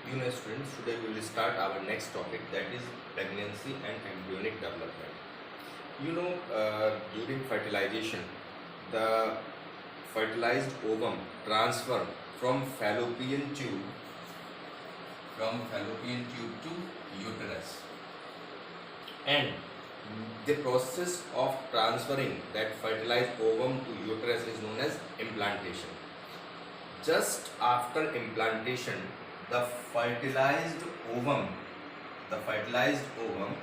Students, today we will start our next topic, that is pregnancy and embryonic development. During fertilization, the fertilized ovum transfer from fallopian tube to uterus, and the process of transferring that fertilized ovum to uterus is known as implantation. Just after implantation, the fertilized ovum, the fertilized ovum,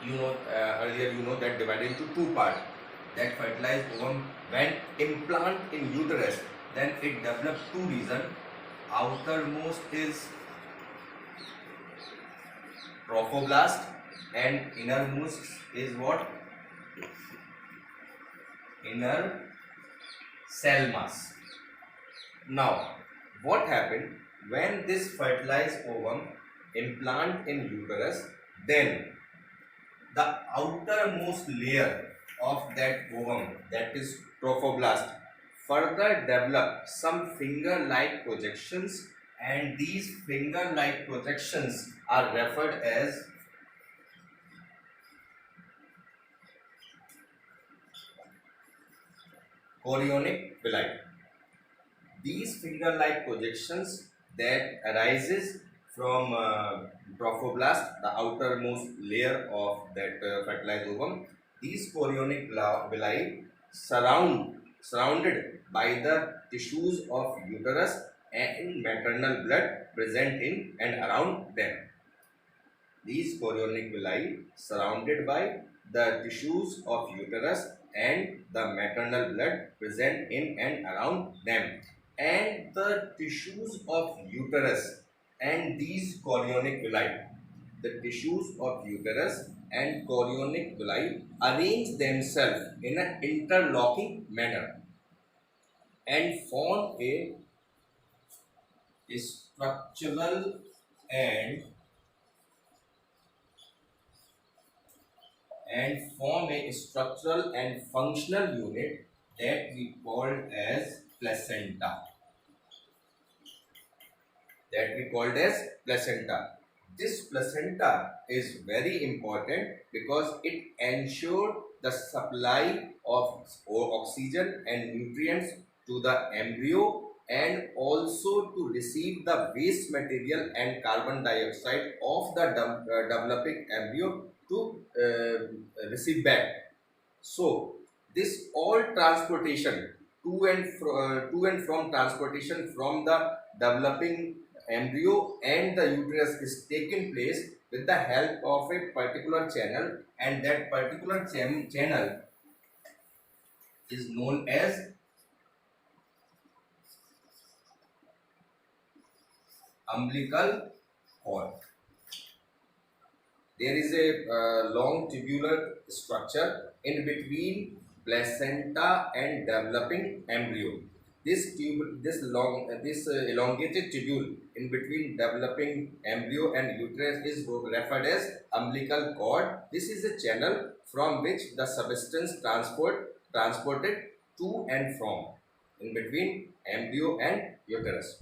earlier that divided into two parts. That fertilized ovum, when implant in uterus, then it develops two regions. Outermost is trophoblast and innermost is what? Inner cell mass. Now, what happened when this fertilized ovum implant in uterus, then the outermost layer of that ovum, that is trophoblast, further develop some finger-like projections, and these finger-like projections are referred as chorionic villi. These finger-like projections that arises from trophoblast, the outermost layer of that fertilized ovum, these chorionic villi surrounded by the tissues of uterus and maternal blood present in and around them. These chorionic villi surrounded by the tissues of uterus and the maternal blood present in and around them, and the tissues of uterus and these chorionic villi, the tissues of uterus and chorionic villi arrange themselves in an interlocking manner and form a structural and structural and functional unit that we called as placenta. This placenta is very important because it ensures the supply of oxygen and nutrients to the embryo, and also to receive the waste material and carbon dioxide of the developing embryo to receive back. So this all transportation to and from transportation from the developing embryo and the uterus is taken place with the help of a particular channel, and that particular channel is known as umbilical cord. There is a long tubular structure in between placenta and developing embryo. This elongated tubule in between developing embryo and uterus is referred as umbilical cord. This is a channel from which the substance transported to and from in between embryo and uterus.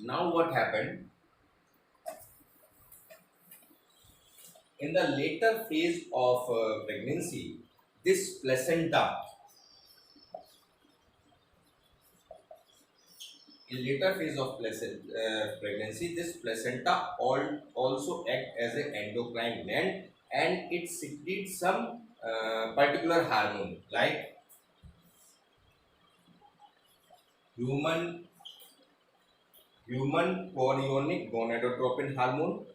Now what happened? In the later phase of pregnancy, this placenta, pregnancy, this placenta also act as an endocrine gland, and it secretes some particular hormone like human chorionic gonadotropin hormone,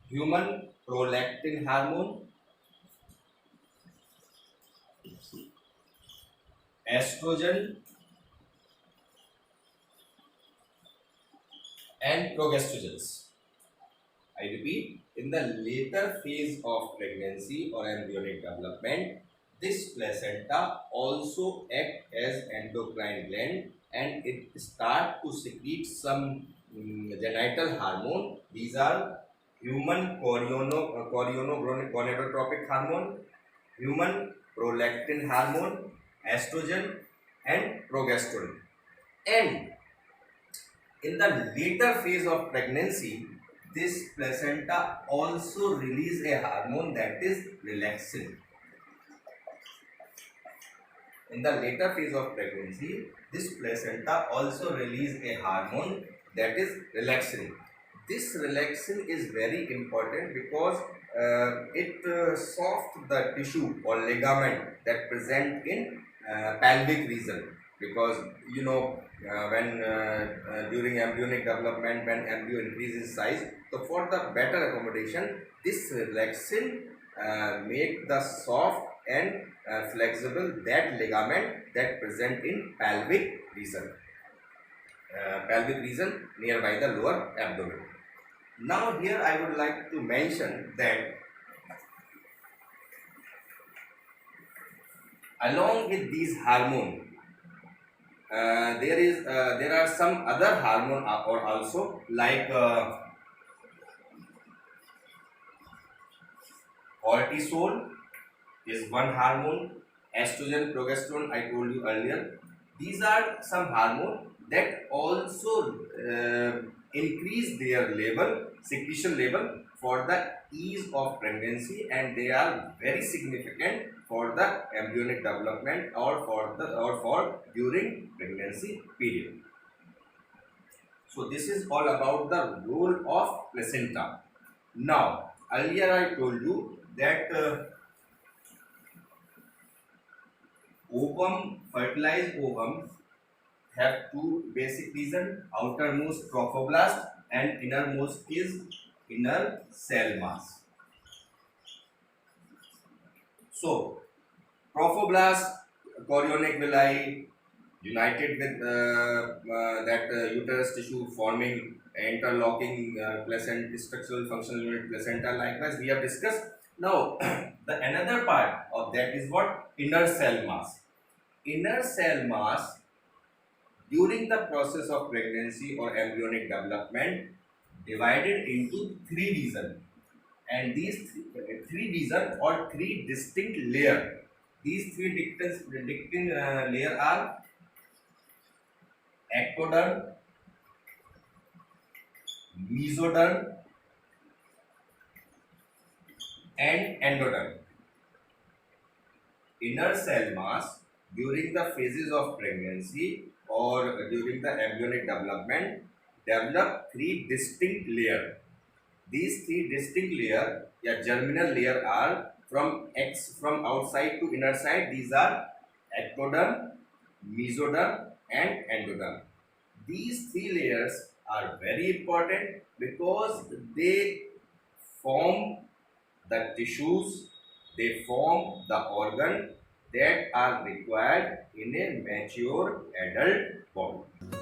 human prolactin hormone, estrogen, and progestogens. I repeat, in the later phase of pregnancy or embryonic development, this placenta also act as endocrine gland, and it start to secrete some genital hormone. These are human chorionogonadotropic hormone, human prolactin hormone, estrogen, and progesterone. And in the later phase of pregnancy, this placenta also release a hormone that is relaxin. In the later phase of pregnancy, this placenta also release a hormone that is relaxin. This relaxin is very important because it soft the tissue or ligament that present in pelvic region. Because you know when during embryonic development, when embryo increases size, so for the better accommodation, this relaxin make the soft and flexible that ligament that present in pelvic region nearby the lower abdomen. Now here I would like to mention that along with these hormone, there are some other hormone or also like cortisol is one hormone, estrogen, progesterone I told you earlier. These are some hormone that also increase their level, secretion level for the ease of pregnancy, and they are very significant for the embryonic development or for during pregnancy period. So this is all about the role of placenta. Now earlier I told you that ovum, fertilized ovum have two basic reasons: outermost trophoblast and innermost is inner cell mass. So trophoblast, chorionic villi united with that uterus tissue forming interlocking structural functional unit placenta. Likewise we have discussed. Now the another part of that is what? Inner cell mass. Inner cell mass during the process of pregnancy or embryonic development divided into three regions, and these three regions or three distinct layers. These three distinct layer are ectoderm, mesoderm and endoderm. Inner cell mass during the phases of pregnancy or during the embryonic development develop three distinct layers. These three distinct layers, yeah, germinal layer are from outside to inner side. These are ectoderm, mesoderm and endoderm. These three layers are very important because they form the tissues, they form the organ that are required in a mature adult body.